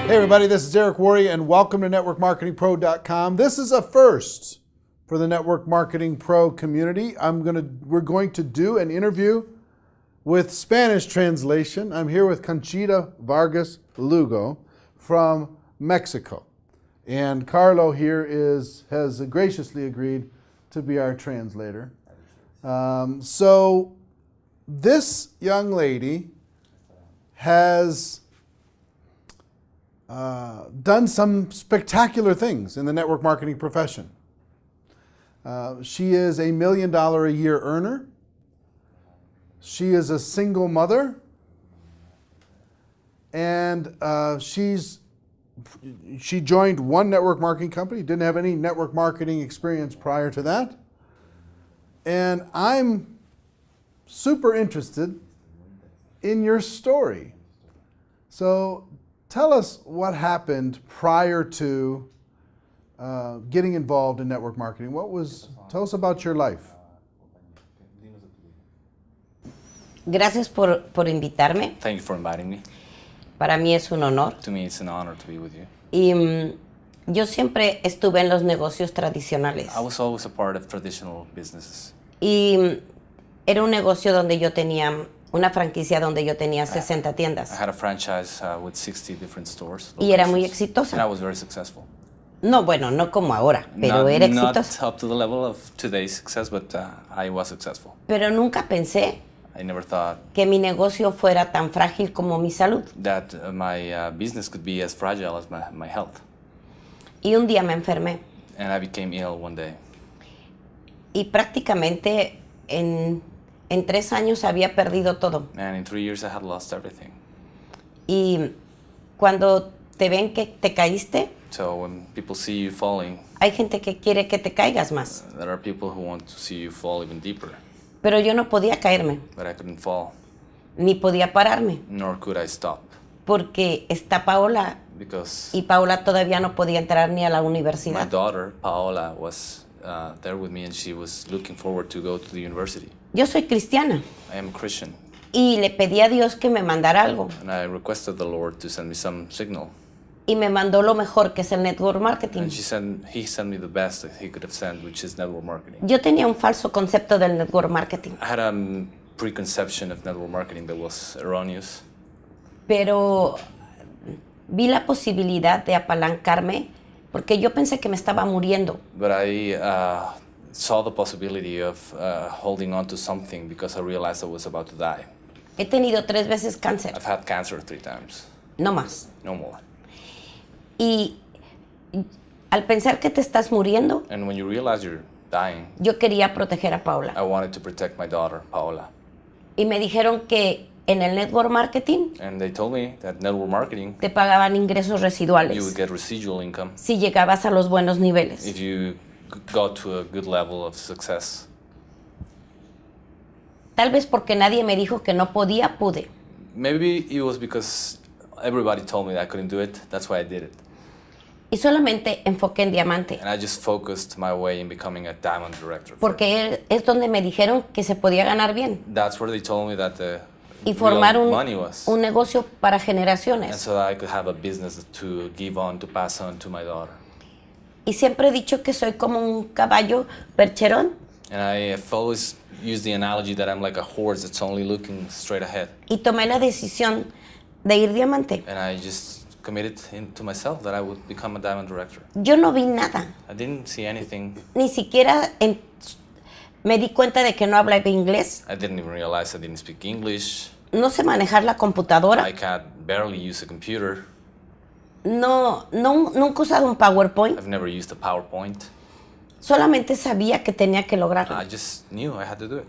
Hey everybody, this is Eric Worre and welcome to NetworkMarketingPro.com. This is a first for the Network Marketing Pro community. We're going to do an interview with Spanish translation. I'm here with Conchita Vargas Lugo from Mexico. And Carlo here has graciously agreed to be our translator. So this young lady has done some spectacular things in the network marketing profession. She is $1 million a year earner. She is a single mother. And she joined one network marketing company, didn't have any network marketing experience prior to that. And I'm super interested in your story. So tell us what happened prior to getting involved in network marketing. Tell us about your life. Gracias por invitarme. Thank you for inviting me. Para mí es un honor. To me, it's an honor to be with you. Y yo siempre estuve en los negocios tradicionales. I was always a part of traditional businesses. Y era un negocio donde yo tenía una franquicia donde yo tenía 60 tiendas. I had a franchise with 60 different stores. Y era muy exitosa. And I was very successful. No, bueno, no como ahora, pero era exitosa. Not up to the level of today's success, but I was successful. Pero nunca pensé I never thought que mi negocio fuera tan frágil como mi salud. that my business could be as fragile as my health. Y un día me enfermé. And I became ill one day. Y prácticamente en 3 años había perdido todo. And in 3 years I had lost everything. Y cuando te ven que te caíste, So when people see you falling, hay gente que quiere que te caigas más. there are people who want to see you fall even deeper. Pero yo no podía caerme, But I couldn't fall, ni podía pararme, nor could I stop. porque está Paola Because y Paola todavía no podía entrar ni a la my universidad. daughter, Paola, was there with me and she was looking forward to go to the university. Yo soy cristiana I am a Christian y le pedí a Dios que me mandara algo. and I requested the Lord to send me some signal. Y me mandó lo mejor, que es el network marketing. And he sent me the best that he could have sent, which is network marketing. Yo tenía un falso concepto del network marketing, I had a preconception of network marketing that was erroneous. pero vi la posibilidad de apalancarme porque yo pensé que me estaba muriendo. But I saw the possibility of holding on to something because I realized I was about to die. He tenido 3 veces cáncer, I've had cancer 3 times, no más. no more. Y al pensar que te estás muriendo, And when you realize you're dying, yo quería proteger a Paula. I wanted to protect my daughter, Paola. Y me dijeron que en el network marketing And they told me that network marketing, te pagaban ingresos you would residuales get residual income si llegabas a los buenos niveles. if you got to a good level of success. Tal vez porque nadie me dijo que no podía, pude. Maybe it was because everybody told me that I couldn't do it. That's why I did it. Y solamente enfoqué en diamante, And I just focused my way in becoming a diamond director. porque es donde me dijeron que se podía ganar bien That's where they told me that the y formar real money was. un negocio para And generaciones. so that I could have a business to give on, to pass on to my daughter. Y siempre he dicho que soy como un caballo percherón And I have always used the analogy that I'm like a horse that's only looking straight ahead. y tomé la decisión de ir diamante. And I just committed to myself that I would become a diamond director. Yo no vi nada, I didn't see anything. ni siquiera me di cuenta de que no hablaba inglés, I didn't even realize I didn't speak English. no sé manejar la computadora, I can't barely use a computer. nunca he usado un PowerPoint, I've never used a PowerPoint. solamente sabía que tenía que lograrlo. I just knew I had to do it.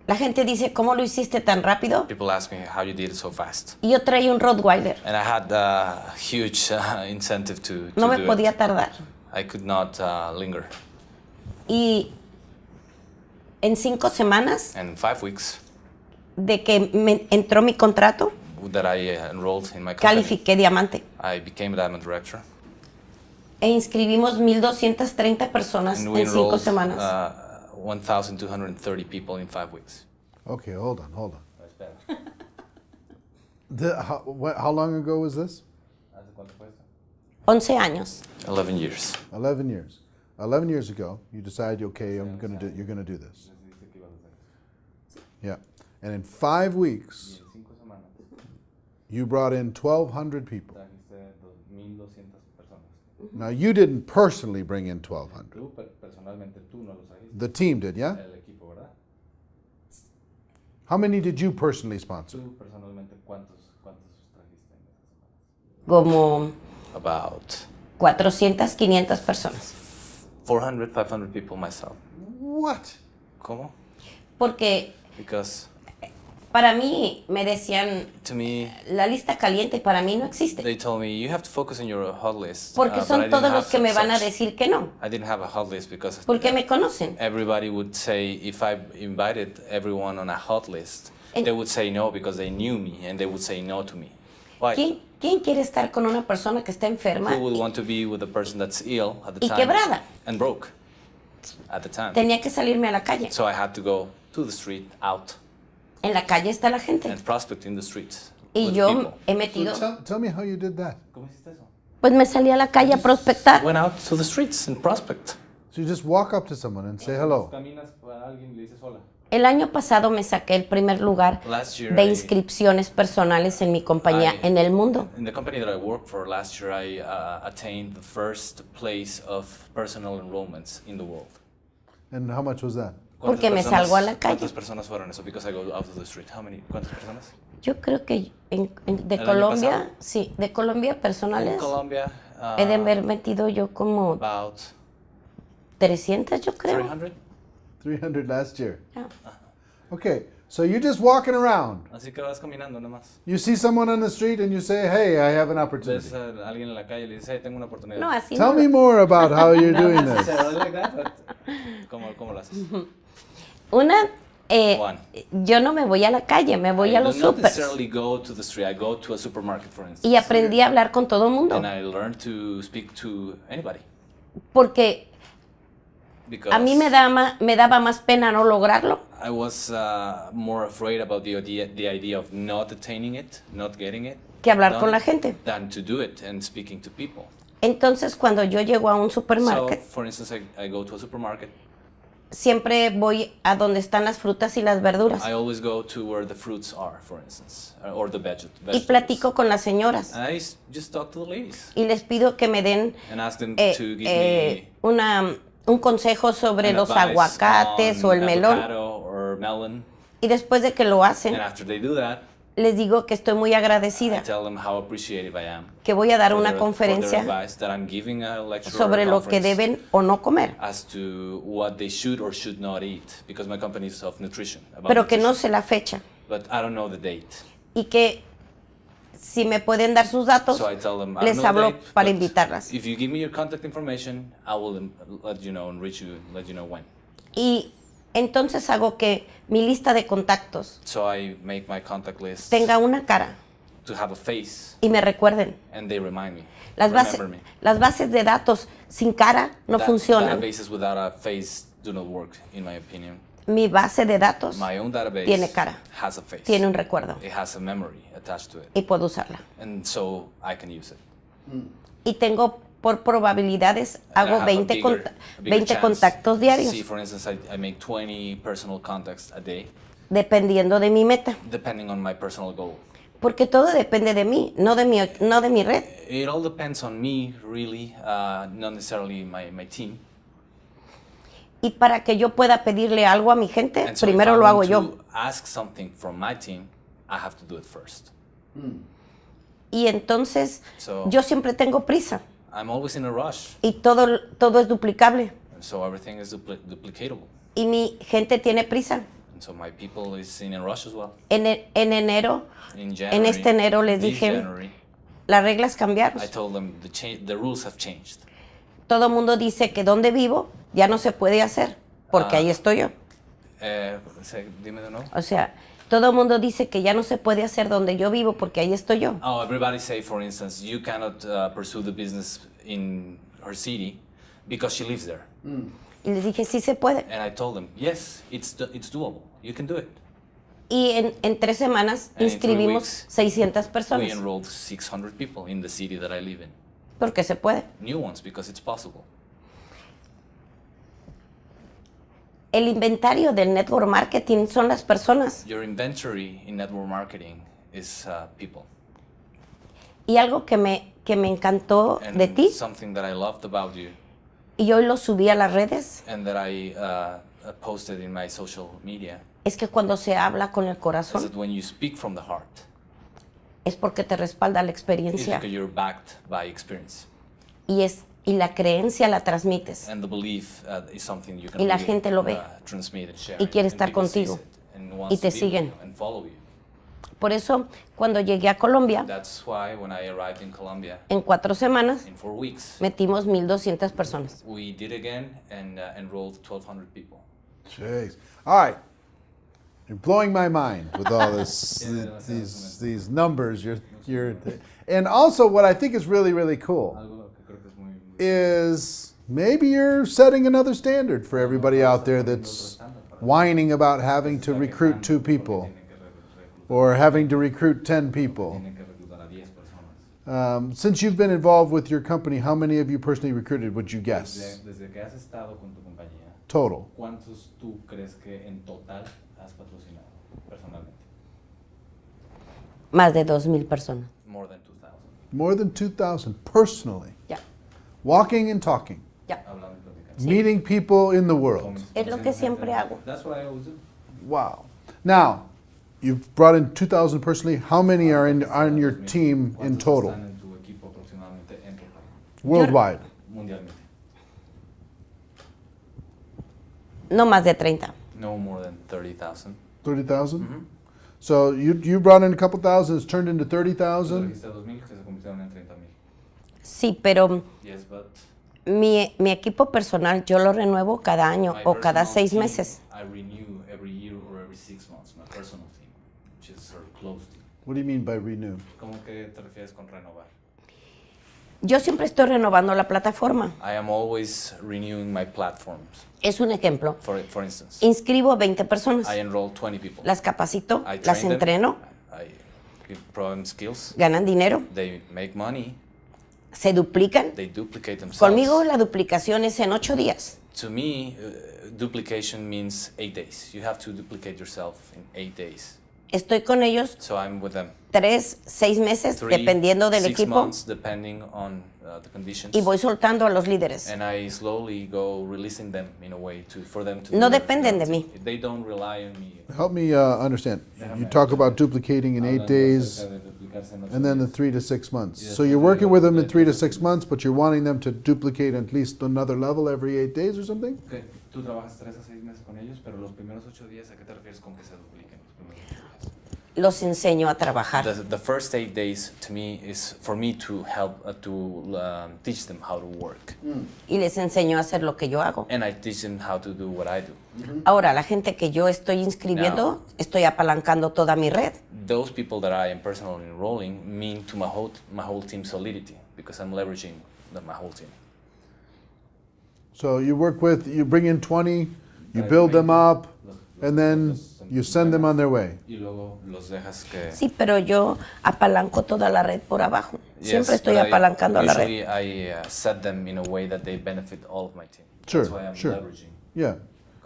La gente dice, ¿cómo lo hiciste tan rápido? People ask me how you did it so fast. Y yo traía un Rottweiler, And I had a huge incentive to no me do podía it. tardar. I could not linger. Y en 5 semanas And in 5 weeks de que me entró mi contrato, that I enrolled in my company, califiqué diamante. I became a diamond director. E inscribimos 1,230 personas And we en 5 enrolled semanas. 1,230 people in 5 weeks. Okay, hold on. How long ago was this? cuánto fue esto? 11 años. 11 years. 11 years. 11 years ago, you decided, okay, you're going to do this. Decidiste que ibas a hacer. Yeah. And in 5 weeks, Y en 5 semanas you brought in 1,200 people. trajiste 2,200 personas. Now, you didn't personally bring in 1,200. Tú, personalmente, tú no los trajiste. The team did, yeah? El equipo, ¿verdad? How many did you personally sponsor? Tú, personalmente, ¿cuántos trajiste en esas semanas? Como About 400, 500 personas. 400, 500 people myself. What? ¿Cómo? Porque Because para mí me decían, to me, la lista caliente para mí no existe. they told me you have to focus on your hot list. Porque but I son didn't todos have los que me van a such. decir que no. I didn't have a hot list because Porque me conocen. everybody would say, if I invited everyone on a hot list, And- they would say no because they knew me and they would say no to me. Why? ¿Quién quiere estar con una persona que está enferma? Who would want to be with a person that's ill at the Y time quebrada. and broke at the time? Tenía que salirme a la calle. So I had to go to the street, out, En la calle está la gente. and prospect in the streets Y with yo people. he So metido, tell me how you did that. ¿Cómo hiciste eso? pues me salí a la calle a prospectar. Went out to the streets and prospect. So you just walk up to someone and say hello. Caminas para alguien y le dices hola. El año pasado me saqué el primer lugar Last year, de inscripciones personales en mi compañía en el mundo. In the company that I worked for last year, I attained the first place of personal enrollments in the world. And how much was that? Porque me salgo a la calle. ¿Cuántas personas fueron eso? Because I go out to the street. ¿Cuántas personas? Yo creo que de ¿El año Colombia, pasado? sí, de Colombia In personales, Colombia, he de haber metido yo como about 300, yo creo. 300. 300 last year. Ah. Okay, so you're just walking around. Así que vas caminando nada más. You see someone on the street and you say, hey, I have an opportunity. Ves a alguien en la calle y le dices, hey, tengo una oportunidad. No, así Tell no. me more about how you're doing No this. necessarily like that, but ¿cómo lo haces? Una, One. yo no me voy a la calle, me voy a I los do not supers. necessarily go to the street. I go to a supermarket, for instance. Y aprendí a hablar con todo el mundo. And I learned to speak to anybody. Porque Because a mí me daba más pena no lograrlo I was more afraid about the idea of not attaining it, not getting it, que hablar done, con la gente. than to do it and speaking to people. Entonces, cuando yo llego a un So, supermarket, for instance, I go to a supermarket. siempre voy a donde están las frutas y las verduras. I always go to where the fruits are, for instance, or the Y vegetables. platico con las señoras. And I just talk to the ladies Y les pido que me den and ask them to give me un consejo sobre an los advice aguacates on o el melón. avocado or melon. Y después de que lo hacen, And after they do that, les digo que estoy muy I agradecida, tell them how appreciative I am que voy a dar for una their conferencia advice, that I'm giving a lecture or sobre a lo que conference deben o no comer, as to what they should or should not eat, because my company is of nutrition. About pero que no nutrition. sé la fecha. But I don't know the date. Y que si me pueden dar sus datos, So I tell them, I les don't know the hablo date, para but invitarlas. if you give me your contact information, I will let you know and let you know when. Y entonces hago que mi lista de contactos So I make my contact list tenga una cara to have a face, y me recuerden. and they remind me, Las remember me. bases de datos sin cara no funcionan. Databases without a face do not work, in my opinion. Mi base de datos My own database tiene cara, has a face. tiene un recuerdo It has a memory attached to it, y puedo usarla. and so I can use it. Y tengo por probabilidades, And I hago have a 20, bigger 20 chance. contactos diarios, See, for instance, I make 20 personal contacts a day, dependiendo de mi meta. depending on my personal goal. Porque todo depende de mí, no de mi red. It all depends on me, really, not necessarily my team. Y para que yo pueda pedirle algo a mi gente, And so primero if I lo hago want yo. to ask something from my team, I have to do it first. Y entonces So- yo siempre tengo prisa I'm always in a rush, y todo es duplicable. and so everything is duplicatable. Y mi gente tiene prisa. And so my people is in a rush as well. En enero, In January, este enero les this dije, January, las reglas cambiaron. I told them the rules have changed. Todo el mundo dice que donde vivo ya no se puede hacer, porque ahí estoy yo. Dime de nuevo. O sea, todo el mundo dice que ya no se puede hacer donde yo vivo, porque ahí estoy yo. Oh, everybody say, for instance, you cannot pursue the business in her city because she lives there. Y les dije, sí se puede. And I told them, yes, it's doable. You can do it. Y en 3 semanas And in 3 inscribimos weeks, 600 We personas. enrolled 600 people in the city that I live in. Porque se puede. New ones, because it's possible. El inventario del network marketing son las personas. Your inventory in network marketing is people. Y algo que me encantó And de ti, something that I loved about you y hoy lo subí a las redes, and that I posted in my social media es que cuando se habla con el is corazón, that when you speak from the heart, es porque te respalda la it's experiencia. because you're backed by experience. Y la creencia la transmites. And the belief is something you can Y la really, gente lo ve. Transmit and share. Y quiere And estar people sees contigo. it and wants Y te to be with siguen. you and follow you. Por eso, cuando llegué a Colombia, That's why when I arrived in Colombia, en 4 semanas, in 4 weeks, metimos 1,200 personas. we did again and enrolled 1,200 people. Jeez. All right. You're blowing my mind with all this, these numbers. And also, what I think is really, really cool is maybe you're setting another standard for everybody out there that's whining about having to recruit 2 people or having to recruit 10 people. Since you've been involved with your company, how many of you personally recruited, would you guess? Desde que has estado con tu compañía, Total. ¿cuántos tú crees que en total has patrocinado personalmente? Más de 2,000 personas. More than 2,000. More than 2,000 personally. Ya, Walking and talking. ya. Hablando y platicando. Meeting people in the world. Es lo que siempre hago. That's what I always do. Wow. Now, you've brought in 2,000 personally. How many are on your team in total, ¿Cuántos están en tu equipo aproximadamente en total? worldwide? Mundialmente. No más de 30. No more than 30,000. 30,000? So you brought in a couple thousand, it's turned into Tú 30,000? trajiste 2,000 que se convirtieron en 30,000. Sí, pero Yes, but mi equipo personal yo lo renuevo cada año my o cada personal 6 team, meses. I renew every year or every 6 months. My personal team, which is our close team. What do you mean by renew? ¿Cómo que te refieres con renovar? Yo siempre estoy renovando la plataforma. I am always renewing my platforms. Es un ejemplo. For instance, Inscribo a 20 personas. I enroll 20 people. Las capacito, I las train them, entreno, I give them skills. ganan dinero, They make money. se duplican. They duplicate themselves. Conmigo la duplicación es en 8 días. To me, duplication means 8 days. You have to duplicate yourself in 8 days. Estoy con ellos So I'm with them. 3, 6 meses, 3, dependiendo del 6 equipo, months, depending on the conditions. y voy soltando a los líderes. And I slowly go releasing them in a way for them to. No do dependen de their mí. thing. They don't rely on me. Help me understand. You talk about duplicating in 8 days and then the 3 to 6 months. So you're working with them in 3 to 6 months, but you're wanting them to duplicate at least another level every 8 days or something? Okay. Tú trabajas 3 a 6 meses con ellos, pero los primeros 8 días, ¿a qué te refieres con que se dupliquen los primeros 8 días? Los enseño a trabajar. The first 8 days to me is for me to help teach them how to work, Y les enseño a hacer lo que yo hago. and I teach them how to do what I do. Ahora, la gente que yo estoy inscribiendo, estoy apalancando toda mi red. Those people that I am personally enrolling mean to my whole team's solidity because I'm leveraging my whole team. So you bring in 20, you build them up, and then you send them on their way. Y luego los dejas que. Sí, pero yo apalanco toda la red por abajo. Siempre estoy but apalancando la red. Usually I set them in a way that they benefit all of my team. Sure, That's why I'm sure. leveraging. Yeah,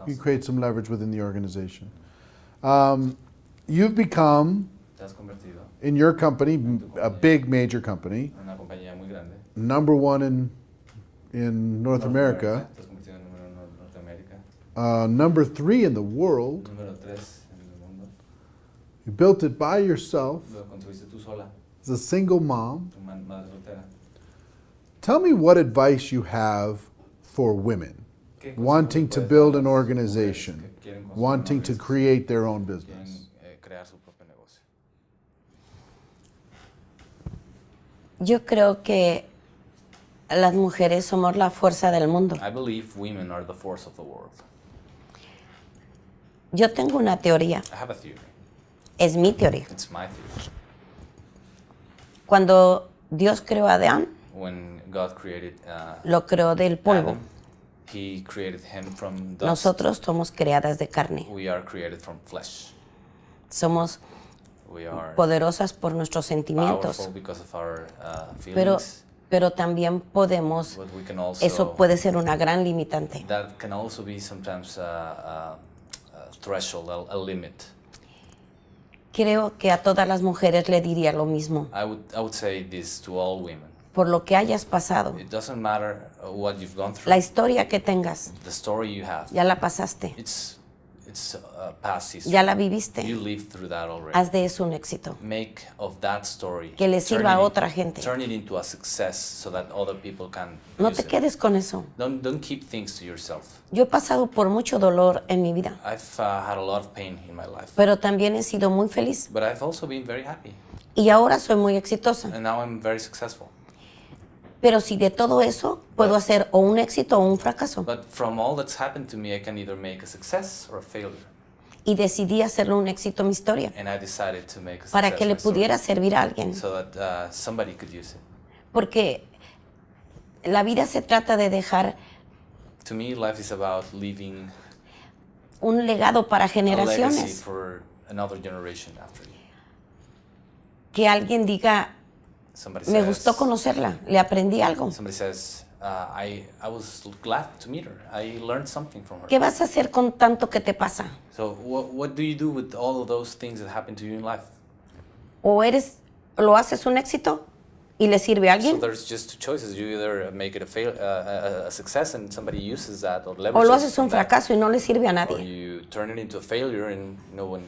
you create some leverage within the organization. You've become, Te has convertido in your company, a big major company, en una compañía muy grande. number one in North America, Te has convertido en número 1 en Norteamérica. number 3 in the world. Número 3 en el mundo. You built it by yourself Lo construiste tú sola, as a single mom. tu madre soltera. Tell me what advice you have for women ¿Qué wanting to consejos puedes build dar an a las organization, mujeres que quieren construir wanting una to organización, create their own business? quieren crear su propio negocio? Yo creo que las mujeres somos la fuerza del mundo. I believe women are the force of the world. Yo tengo una teoría, I have a theory. es mi teoría. It's my theory. Cuando Dios creó a Adán, When God created lo creó del polvo. Adam, He created him from dust. Nosotros somos creadas de carne. We are created from flesh. Somos We are poderosas por nuestros sentimientos, powerful because of our pero, feelings. pero también podemos, But we can also, eso puede ser una gran limitante. that can also be sometimes a threshold, a limit. Creo que a todas las mujeres le diría lo mismo. I would say this to all women. Por lo que hayas pasado, It doesn't matter what you've gone through. la historia que tengas, The story you have, ya la pasaste, it's past history. ya la viviste. You lived through that already. Haz de eso un éxito. Make of that story. Que le turn sirva a it otra gente. Turn it into a success so that other people can No use te it. quedes con eso. Don't keep things to yourself. Yo he pasado por mucho dolor en mi vida, I've had a lot of pain in my life, pero también he sido muy feliz. but I've also been very happy, Y ahora soy muy exitosa. and now I'm very successful. Pero si de todo eso puedo hacer o un éxito o un fracaso. But from all that's happened to me, I can either make a success or a failure. Y decidí hacerlo un éxito mi historia, And I decided to make a success para que le my story, pudiera servir a alguien. so that somebody could use it. Porque la vida se trata de dejar To me, life is about leaving un legado para a legacy generaciones. for another generation after you. Que alguien diga, Somebody me says, gustó conocerla, le aprendí algo. somebody says, I was glad to meet her. I learned something from her. ¿Qué vas a hacer con tanto que te pasa? So what do you do with all of those things that happen to you in life? O lo haces un éxito y le sirve a So alguien, there's just two choices. You either make it a success and somebody uses that or o leverages lo haces from un that, fracaso y no le sirve a or nadie. you turn it into a failure and no one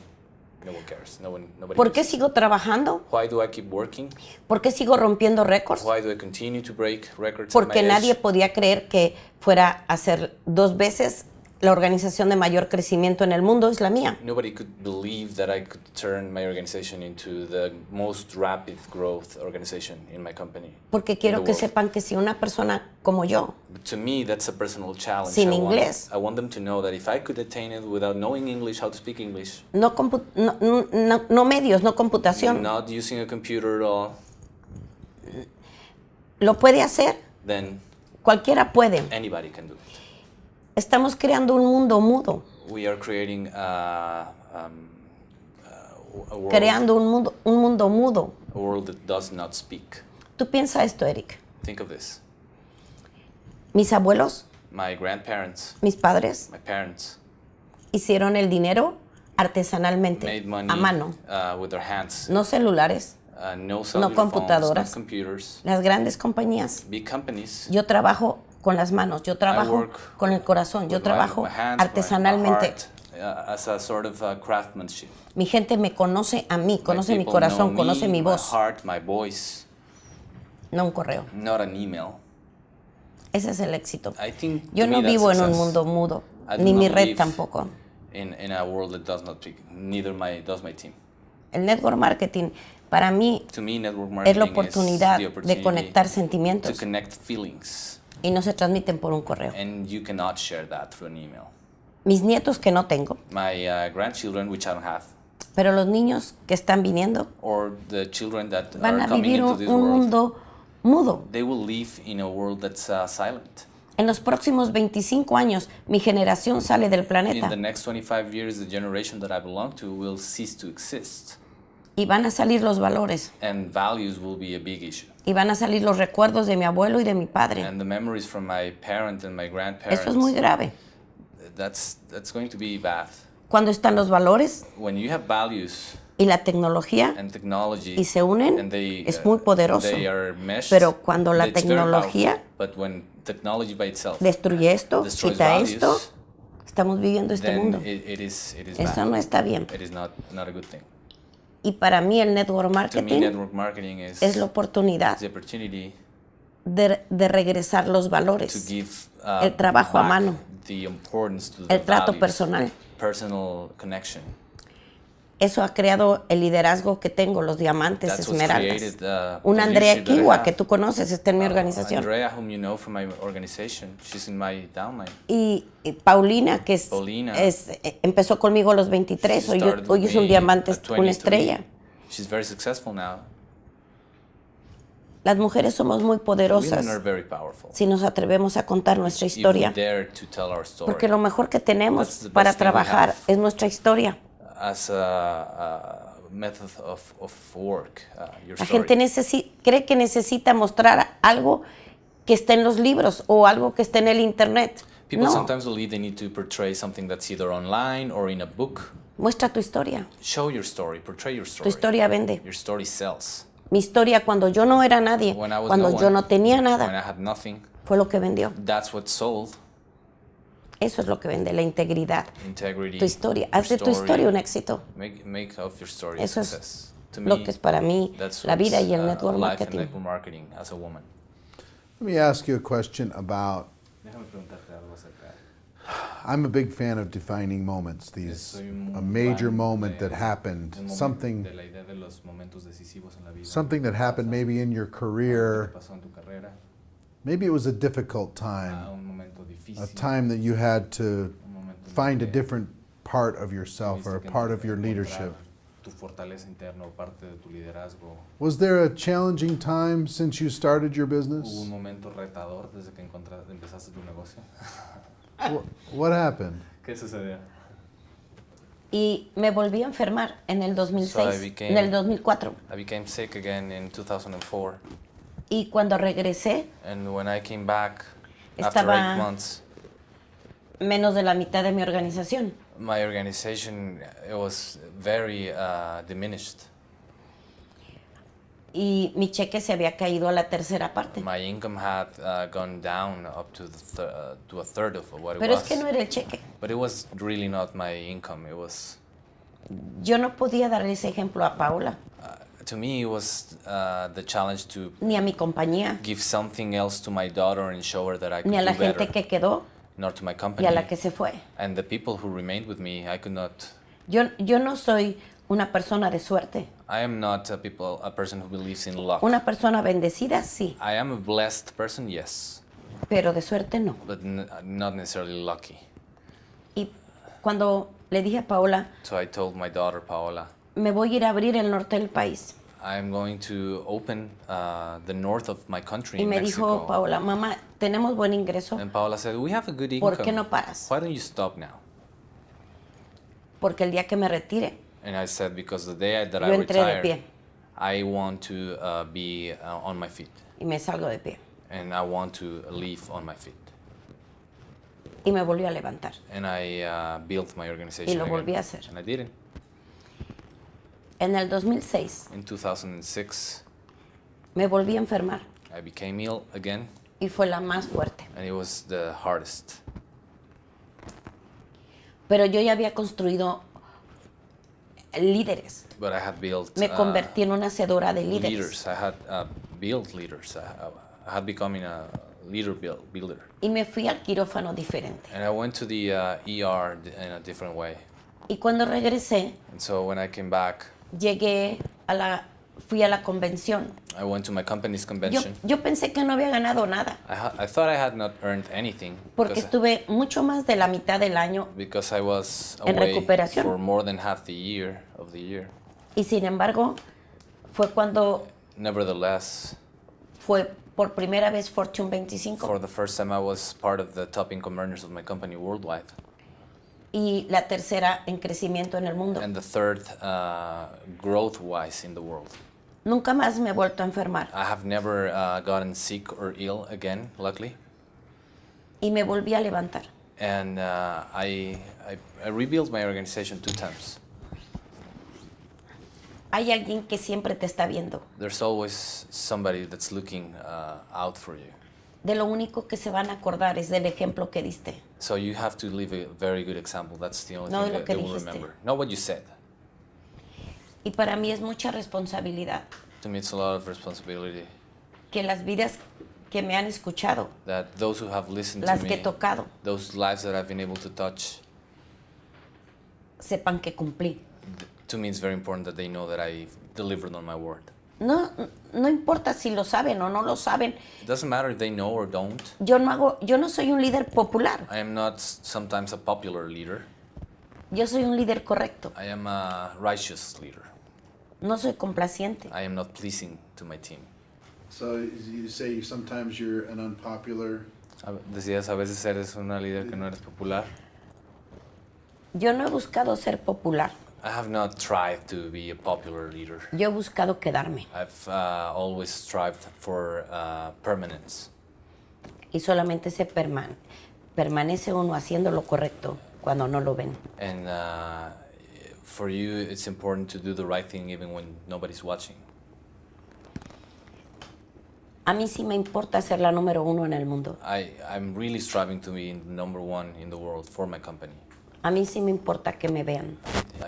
cares. Nobody ¿Por qué uses it. sigo trabajando? Why do I keep working? ¿Por qué sigo rompiendo récords? Why do I continue to break records at Porque my nadie age? podía creer que fuera a ser 2 veces la organización de mayor crecimiento en el mundo, es la mía. Nobody could believe that I could turn my organization into the most rapid growth organization in my company. Porque in quiero the que world. sepan que si una persona como yo, But to me, that's a personal challenge. Sin I want- inglés. I want them to know that if I could attain it without knowing English, how to speak English, no medios, no computación, not using a computer at all, lo puede hacer, then cualquiera puede. anybody can do it. Estamos creando un mundo mudo, We are creating a world, creando un mundo mudo. a world that does not speak. Tú piensa esto, Eric. Think of this. Mis abuelos, My grandparents, mis padres, my parents, hicieron el dinero artesanalmente, made money a mano, with their hands. no celulares, No cellular computadoras. phones, no computers. las grandes compañías. Big companies. Yo trabajo con las manos, yo trabajo work con el corazón, yo with trabajo my hands, my artesanalmente. heart, as a sort of craftsmanship. Mi gente me conoce a mí, conoce My mi people corazón, know conoce me, mi voz, My heart, my voice, no un correo. not an email. Ese es el éxito. I think Yo to no me that's vivo en un success. mundo mudo, I do ni not mi red live tampoco. In a world that does not speak. Neither does my team. El network marketing para mí To me, network es marketing la is oportunidad the de opportunity conectar to sentimientos connect feelings, y no se transmiten por un correo. and you cannot share that through an email. Mis nietos que no tengo, My grandchildren, which I don't have, pero los niños que están viniendo or the children that van are a coming vivir into un this world, mundo mudo. they will live in a world that's silent. En los próximos 25 años, mi generación sale del In planeta the next 25 years, the generation that I belong to will cease to exist, y van a salir los valores, and values will be a big issue. y van a salir los recuerdos de mi abuelo y de mi padre. And the memories from my parent and my grandparents, Eso es muy grave. that's going to be bad. Cuando están los valores When you have values y la tecnología and technology y se unen, and they, es muy poderoso. they are meshed, Pero cuando la it's very tecnología powerful. But when technology by itself destruye esto, destroys quita values, esto, estamos viviendo este then mundo. it is Eso bad. no está bien. It is not a good thing. Y para mí el network To me, marketing network marketing es la oportunidad the opportunity de regresar los to valores, give el trabajo a back mano, the importance to the el trato values, personal. personal connection. Eso ha creado el liderazgo que tengo, los diamantes, That's what's esmeraldas. created, Una the Andrea leadership that I Kiwa, have. que tú conoces, está en mi organización. Andrea, whom you know from my organization, she's in my downline. Y Paulina, que Paulina. empezó conmigo a los 23, She hoy, started hoy with es un me diamante, at una 23. estrella. She's very successful now. Las mujeres somos muy poderosas Women are very powerful. si nos atrevemos a contar nuestra historia. If we dare to tell our story. Porque lo mejor que tenemos That's the best para thing we trabajar have. es nuestra historia. as a method of work, your La story. gente cree que necesita mostrar algo que está en los libros o algo que está en el internet. People No, sometimes believe they need to portray something that's either online or in a book. muestra tu historia. Show your story, portray your Tu story. historia vende. Your story sells. Mi historia cuando yo no era nadie, When I was cuando no yo one, no tenía when I nada, had nothing, fue lo que vendió. that's what sold. Eso es lo que vende, la integridad. Integrity. Tu historia. your Haz de tu story. historia un éxito. Make of your story a Eso es success. To lo me, que es para mí that's la vida what's, y el network life and marketing. network marketing as a woman. Let me ask you a question about. Déjame preguntarte algo acerca. I'm a big fan of defining moments. These Soy un a major fan moment de- that happened, del momento- something de la idea de los momentos decisivos en la vida. something that happened maybe in your Algo que career. pasó en tu carrera, Maybe it was a difficult time, un momento difícil, a time that you had to un momento en find a que different part of yourself or a tuviste que part of your encontrar leadership. Tu fortaleza interna o parte de tu liderazgo. Was there a challenging time since you started your ¿Hubo un business? momento retador desde que empezaste tu negocio? What happened? ¿Qué sucedió? Y me volví a enfermar en el 2006, So I became- en el 2004. I became sick again in 2004, Y cuando regresé, and when I came back after Estaba- 8 months, menos de la mitad de mi organización. my organization it was very diminished. Y mi cheque se había caído a la tercera parte. My income had gone down up to to a third of what it Pero was. es que no era el cheque. But it was really not my income. It was Yo no podía dar ese ejemplo a Paola, to me it was the challenge to ni a mi compañía, give something else to my daughter and show her that I could ni a la do better. gente que quedó Nor to my y company. a la que se fue. And the people who remained with me, I could not. Yo no soy una persona de suerte. I am not a person who believes in luck. Una persona bendecida, sí, I am a blessed person, yes, pero de suerte no. but not necessarily lucky. Y cuando le dije a Paola, So I told my daughter Paola, me voy a ir a abrir el norte del país. I am going to open the north of my country Y in me Mexico. dijo Paola, mamá, tenemos buen ingreso, And Paola said, we have a good income. ¿por qué no paras? Why don't you stop now? Porque el día que me retire, And I said, because the day that I yo entré de retire, pie I want to be on my feet. y me salgo de pie. And I want to live on my feet. Y me volví a levantar. And I built my organization Y lo again. volví a hacer. And I did it. En el 2006 In 2006, me volví a enfermar I became ill again, y fue la más fuerte. and it was the hardest. Pero yo ya había construido líderes. But I had built Me convertí en una hacedora de líderes. leaders. I had built leaders. I had becoming a leader builder. Y me fui al quirófano diferente. And I went to the ER in a different way. Y cuando regresé, And so when I came back, fui a la convención. I went to my company's convention. Yo pensé que no había ganado nada, I thought I had not earned anything porque estuve mucho más de la mitad del año because I was en away recuperación. for more than half the year of the year. y sin embargo fue cuando Nevertheless, fue por primera vez Fortune 25 for the first time, I was part of the top income earners of my company worldwide, y la tercera en crecimiento en el mundo. and the third growth-wise in the world. Nunca más me he vuelto a enfermar I have never gotten sick or ill again, luckily. y me volví a levantar. And I rebuilt my organization 2 times. Hay alguien que siempre te está viendo. There's always somebody that's looking out for you. De lo único que se van a acordar es del ejemplo que diste. So you have to leave a very good example. That's the only No de thing lo that que they will dijiste. remember. Not what you said. Y para mí es mucha responsabilidad To me, it's a lot of responsibility que las vidas que me han escuchado, that those who have listened las to que he me, tocado, those lives that I've been able to touch, sepan que cumplí. to me, it's very important that they know that I delivered on my word. No importa si lo saben o no lo saben. It doesn't matter if they know or don't. Yo no soy un líder popular. I am not sometimes a popular leader. Yo soy un líder correcto. I am a righteous leader. No soy complaciente. I am not pleasing to my team. So you say sometimes you're an unpopular. Decías, a veces eres una líder que no eres popular. Yo no he buscado ser popular. I have not tried to be a popular leader. Yo he buscado quedarme I've always strived for permanence. y solamente permanece uno haciendo lo correcto cuando no lo ven. And for you, it's important to do the right thing even when nobody's watching. A mí sí me importa ser la número 1 en el mundo. I'm really striving to be number one in the world for my company. A mí sí me importa que me vean.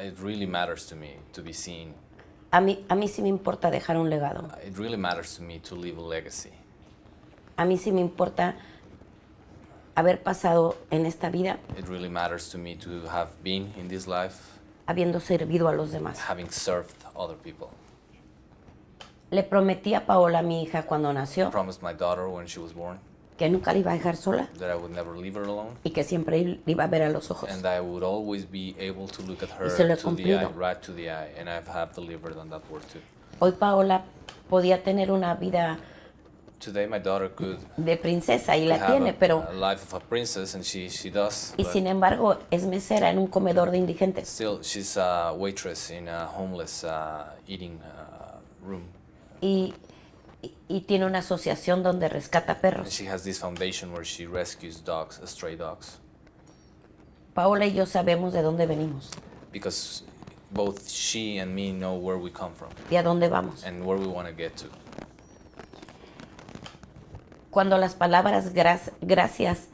It really matters to me to be seen. A mí sí me importa dejar un legado. It really matters to me to leave a legacy. A mí sí me importa haber pasado en esta vida It really matters to me to have been in this life, habiendo servido a los demás. having served other people. Le prometí a Paola, mi hija, cuando I nació, promised my daughter when she was born que nunca la iba a dejar sola that I would never leave her alone, y que siempre la iba a ver a los ojos. and I would always be able to look at her se lo he to the cumplido. eye, right to the eye, and I have delivered on that word too. Hoy Paola podía tener una vida Today my daughter could de princesa y la have tiene, pero a life of a princess, and she does, y but sin embargo es mesera en un comedor de indigentes. still she's a waitress in a homeless eating room. Y tiene una asociación donde rescata And perros. she has this foundation where she rescues dogs, stray dogs, Paola y yo sabemos de dónde venimos because both she and me know where we come from y a dónde vamos. and where we want to get to. Cuando las palabras gracias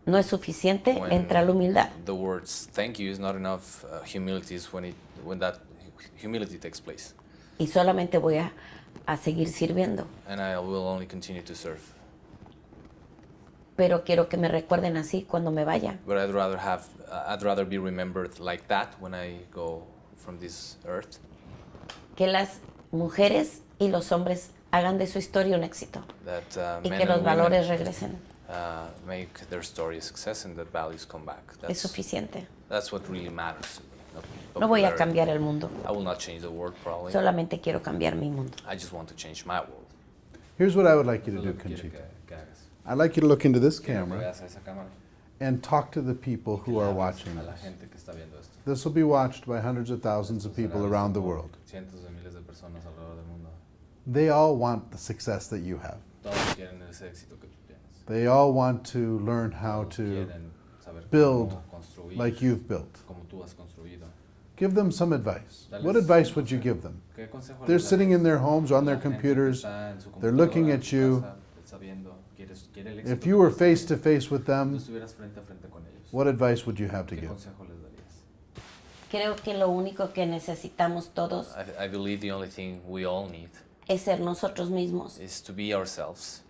no es suficiente, When entra la humildad. the words "thank you" is not enough. Humility is when that humility takes place, Y solamente voy a seguir sirviendo. and I will only continue to serve. Pero quiero que me recuerden así cuando me vaya. But I'd rather be remembered like that when I go from this earth. Que las mujeres y los hombres hagan de su historia un éxito That y men que los and valores women regresen. make their story a success and that values come back. Es suficiente. That's what really matters to me. not No voy a popularity. cambiar el mundo. I will not change the world probably. Solamente quiero cambiar mi mundo. I just want to change my world. Here's what I would like you to do, Conchita. I'd like you to look into this camera and talk to the people who are watching this. This will be watched by hundreds of thousands of people around the world. Cientos de miles de personas alrededor del mundo. They all want the success that you have. Todos quieren ese éxito que tú tienes. They all want to learn how Todos to quieren saber build cómo construir, like you've built. como tú has construido. Give them some advice. Dales What un advice would you consejo. give them? ¿Qué consejo They're les sitting darías? in their homes or on their La gente que computers. está en su They're looking computadora, at en su you. casa, está viendo, quiere el éxito If que you were tú face to tienes. face with Si tú them, estuvieras frente a frente con ellos, what advice would you have to ¿qué give? consejo les darías? Creo que lo único que necesitamos todos I believe the only thing we all need es ser nosotros mismos. is to be ourselves.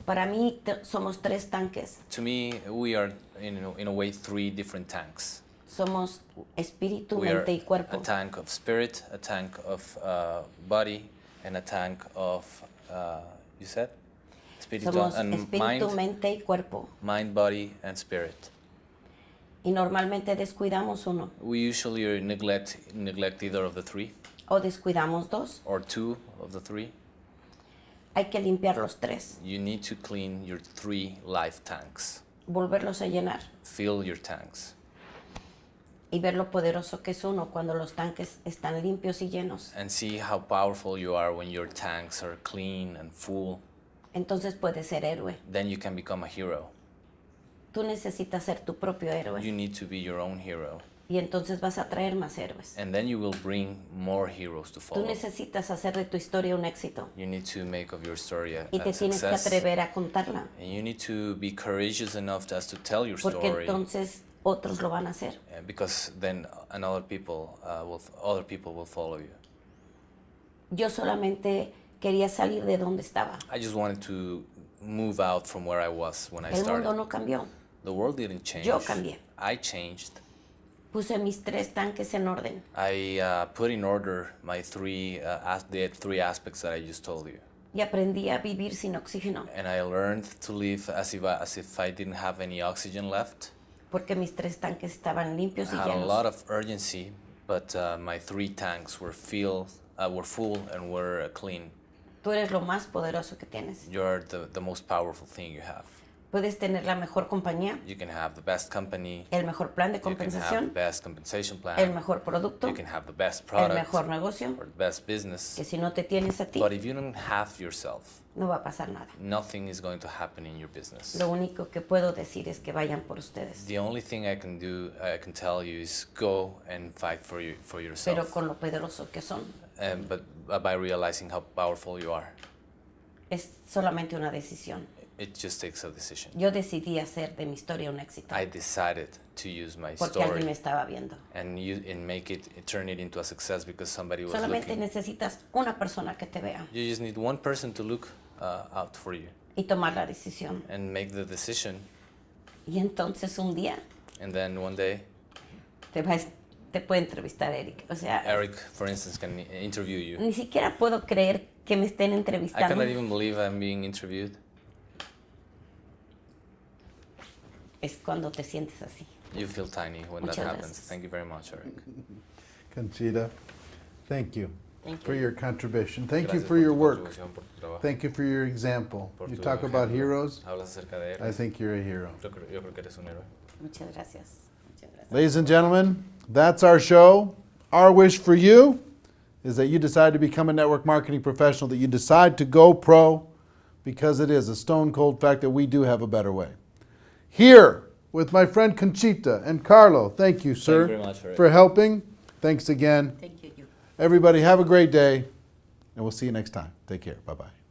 Para mí somos 3 tanques. To me, we are in a way 3 different tanks. Somos espíritu, We are mente y cuerpo. a tank of spirit, a tank of body, and a tank of, you said? Espíritu Somos and espíritu, mente y cuerpo. mind, body, and spirit. Y normalmente descuidamos uno We usually neglect either of the 3 o descuidamos 2. or 2 of the 3. Hay que limpiar los 3, You need to clean your 3 life tanks. volverlos a llenar Fill your tanks y ver lo poderoso que es uno cuando los tanques están limpios y llenos. and see how powerful you are when your tanks are clean and full. Entonces puedes ser héroe. Then you can become a hero. Tú necesitas ser tu propio héroe You need to be your own hero. y entonces vas a traer más héroes. And then you will bring more heroes to Tú follow. necesitas hacer de tu historia un éxito You need to make of your story a y te tienes que success. atrever a contarla, And you need to be courageous enough just to tell your porque story. entonces otros lo van a hacer. Because then other people will follow you. Yo solamente quería salir de donde estaba. I just wanted to move out from where I was when I El mundo started. no cambió. The world didn't change. Yo cambié. I changed. Puse mis 3 tanques en orden I put in order my the 3 aspects that I just told you. y aprendí a vivir sin oxígeno, And I learned to live as if I didn't have any oxygen left. porque mis 3 tanques estaban limpios I y had a llenos. lot of urgency, but my 3 tanks were full and were clean. Tú eres lo más poderoso que tienes. You're the most powerful thing you have. Puedes tener la mejor compañía, You can have the best company. el mejor plan de You can have the compensación, best compensation plan. el mejor producto, You can have the best el product mejor negocio, or the best business. que si no te tienes a ti, But if you don't have yourself, no va a pasar nada. nothing is going to happen in your business. Lo único que puedo decir es que vayan por ustedes, The only thing I can tell you is go and fight for pero yourself. con lo poderoso que son. But by realizing how powerful you are, Es solamente una decisión. it just takes a decision. Yo decidí hacer de mi historia un éxito I decided to use my porque alguien me story estaba viendo. and turn it into a success because somebody was Solamente looking. necesitas una persona que te vea You just need one person to look out for you y tomar la decisión. and make the decision. Y entonces un día And then one day, te puede entrevistar Eric. O sea, Eric, for instance, can interview you. ni siquiera puedo creer que me estén I entrevistando. cannot even believe I'm being interviewed. Es cuando te sientes así. You feel tiny when Muchas that happens. gracias. Thank you very much, Eric. Conchita, thank you Thank for you. your contribution. Thank you Gracias for your tu work. contribución, por tu trabajo, Thank you for your example. por You tu talk about ejemplo. heroes. Hablas acerca de I héroes. think you're a hero. Yo creo que eres un héroe. Muchas gracias. Muchas gracias. Ladies and gentlemen, that's our show. Our wish for you is that you decide to become a network marketing professional, that you decide to go pro, because it is a stone cold fact that we do have a better way. Here with my friend Conchita and Carlo, thank you, sir, very much, Rick. for helping. Thanks again. Thank you. Everybody, have a great day, and we'll see you next time. Take care. Bye-bye.